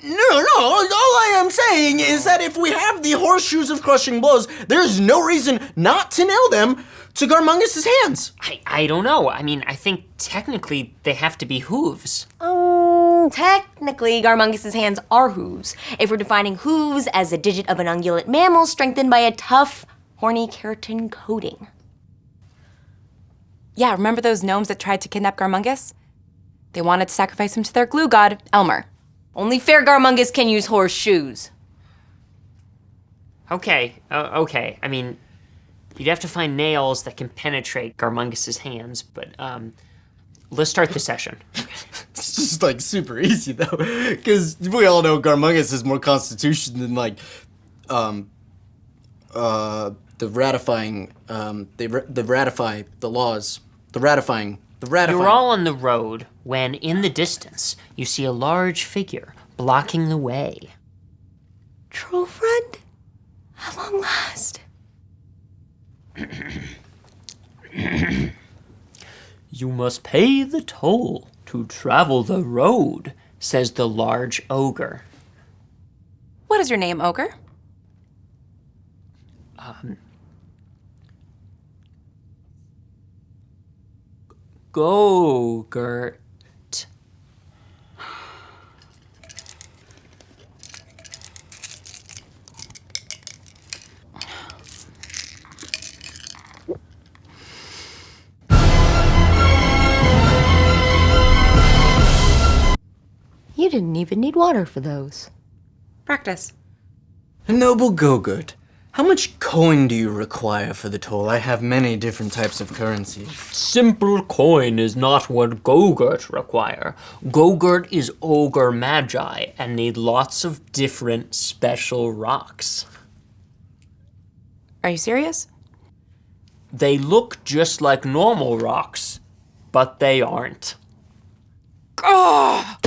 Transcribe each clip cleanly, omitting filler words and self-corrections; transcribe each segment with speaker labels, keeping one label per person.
Speaker 1: No, all I am saying is that if we have the horseshoes of crushing blows, there's no reason not to nail them to Garmungus' hands.
Speaker 2: I don't know. I mean, I think technically they have to be hooves.
Speaker 3: Technically, Garmungus' hands are hooves, if we're defining hooves as a digit of an ungulate mammal strengthened by a tough, horny keratin coating.
Speaker 4: Yeah, remember those gnomes that tried to kidnap Garmungus? They wanted to sacrifice him to their glue god, Elmer.
Speaker 3: Only fair Garmungus can use horseshoes.
Speaker 2: Okay. I mean, you'd have to find nails that can penetrate Garmungus' hands, but let's start the session.
Speaker 1: It's just like super easy though, because we all know Garmungus has more constitution than like, the ratifying, the ratify the laws, the ratifying.
Speaker 2: You're all on the road when, in the distance, you see a large figure blocking the way.
Speaker 3: Troll friend? At long last.
Speaker 2: You must pay the toll to travel the road, says the large ogre.
Speaker 4: What is your name, Ogre?
Speaker 2: Gogurt.
Speaker 3: You didn't even need water for those.
Speaker 4: Practice.
Speaker 1: Noble Gogurt, how much coin do you require for the toll? I have many different types of currencies.
Speaker 2: Simple coin is not what Gogurt require. Gogurt is ogre magi and need lots of different special rocks.
Speaker 4: Are you serious?
Speaker 2: They look just like normal rocks, but they aren't.
Speaker 4: Oh!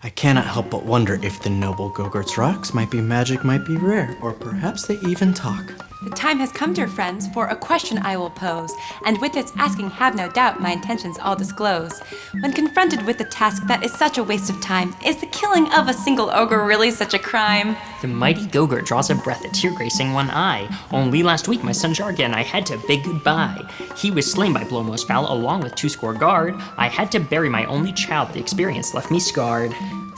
Speaker 1: I cannot help but wonder if the noble Gogurt's rocks might be magic, might be rare, or perhaps they even talk.
Speaker 4: The time has come, dear friends, for a question I will pose, and with its asking have no doubt my intentions I'll disclose. When confronted with a task that is such a waste of time, is the killing of a single ogre really such a crime?
Speaker 2: The mighty Gogurt draws a breath, a tear gracing one eye. Only last week my son Jargon I had to bid goodbye. He was slain by blow most foul along with 2 guard. I had to bury my only child, the experience left me scarred.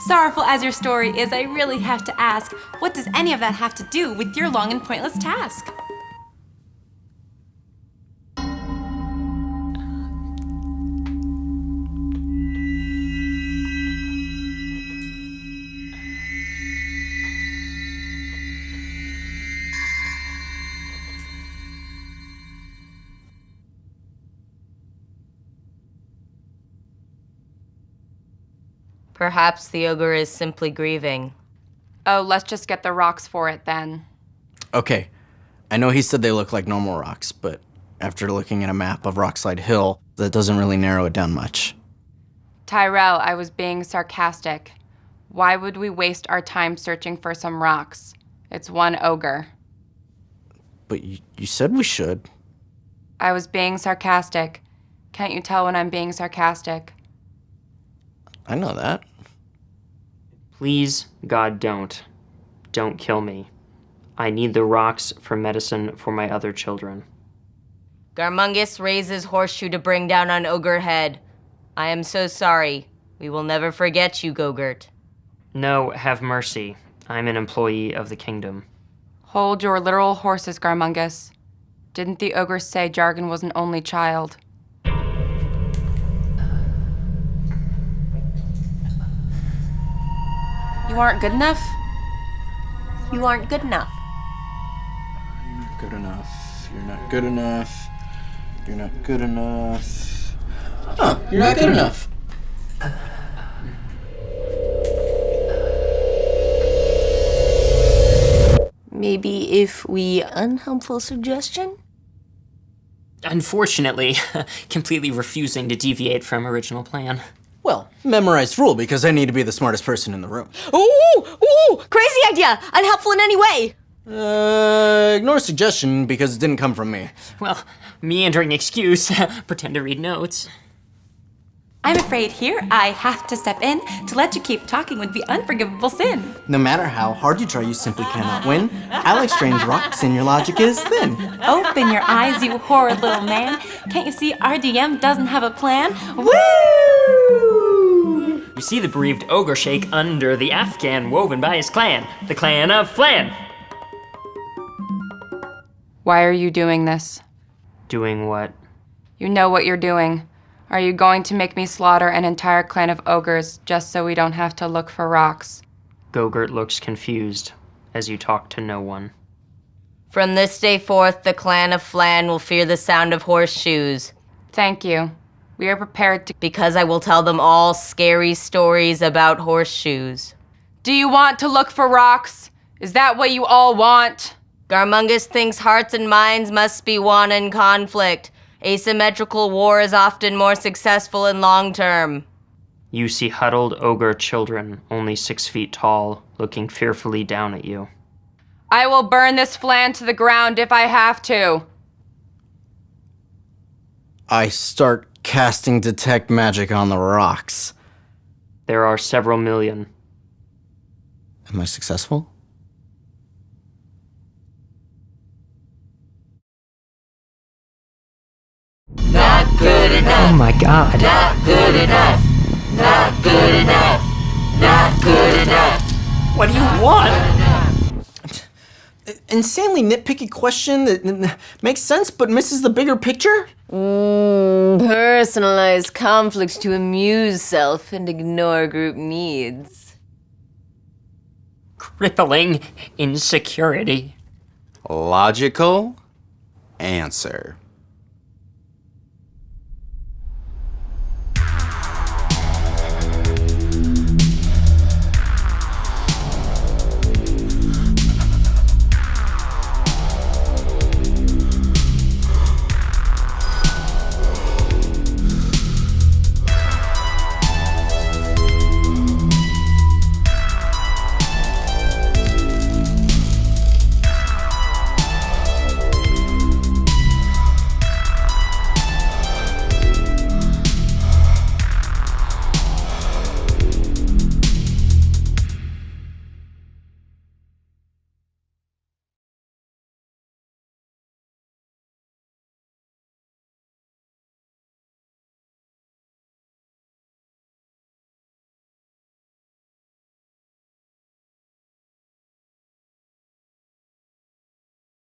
Speaker 4: Sorrowful as your story is, I really have to ask, what does any of that have to do with your long and pointless task?
Speaker 3: Perhaps the ogre is simply grieving.
Speaker 4: Oh, let's just get the rocks for it then.
Speaker 1: Okay, I know he said they look like normal rocks, but after looking at a map of Rockslide Hill, that doesn't really narrow it down much.
Speaker 4: Tyrell, I was being sarcastic. Why would we waste our time searching for some rocks? It's one ogre.
Speaker 1: But you said we should.
Speaker 4: I was being sarcastic. Can't you tell when I'm being sarcastic?
Speaker 1: I know that.
Speaker 2: Please, God, don't. Don't kill me. I need the rocks for medicine for my other children.
Speaker 3: Garmungus raises horseshoe to bring down on ogre head. I am so sorry. We will never forget you, Gogurt.
Speaker 2: No, have mercy. I'm an employee of the kingdom.
Speaker 4: Hold your literal horses, Garmungus. Didn't the ogre say Jargon was an only child? You aren't good enough?
Speaker 3: You aren't good enough.
Speaker 1: You're not good enough. You're not good enough. You're not good enough. Huh, you're not good enough.
Speaker 3: Maybe if we unhelpful suggestion?
Speaker 2: Unfortunately, completely refusing to deviate from original plan.
Speaker 1: Well, memorized rule because I need to be the smartest person in the room.
Speaker 3: Ooh! Crazy idea! Unhelpful in any way!
Speaker 1: Ignore suggestion because it didn't come from me.
Speaker 2: Well, meandering excuse. Pretend to read notes.
Speaker 4: I'm afraid here I have to step in. To let you keep talking would be unforgivable sin.
Speaker 1: No matter how hard you try, you simply cannot win. I like strange rocks and your logic is thin.
Speaker 4: Open your eyes, you horrid little man. Can't you see our DM doesn't have a plan? Woo!
Speaker 2: You see the bereaved ogre shake under the Afghan woven by his clan, the clan of Flan.
Speaker 5: Why are you doing this?
Speaker 2: Doing what?
Speaker 5: You know what you're doing. Are you going to make me slaughter an entire clan of ogres just so we don't have to look for rocks?
Speaker 2: Gogurt looks confused as you talk to no one.
Speaker 3: From this day forth, the clan of Flan will fear the sound of horseshoes,
Speaker 5: Thank you. We are prepared to...
Speaker 3: because I will tell them all scary stories about horseshoes.
Speaker 5: Do you want to look for rocks? Is that what you all want?
Speaker 3: Garmungus thinks hearts and minds must be one in conflict. Asymmetrical war is often more successful in long term.
Speaker 2: You see huddled ogre children, only 6 feet tall, looking fearfully down at you.
Speaker 5: I will burn this flan to the ground if I have to.
Speaker 1: I start casting detect magic on the rocks.
Speaker 2: There are several million.
Speaker 1: Am I successful?
Speaker 3: Not good enough.
Speaker 2: Oh my god.
Speaker 3: Not good enough. Not good enough. Not good enough.
Speaker 2: What do you want?
Speaker 1: Insanely nitpicky question that makes sense but misses the bigger picture?
Speaker 3: Personalize conflict to amuse self and ignore group needs.
Speaker 2: Crippling insecurity.
Speaker 6: Logical answer.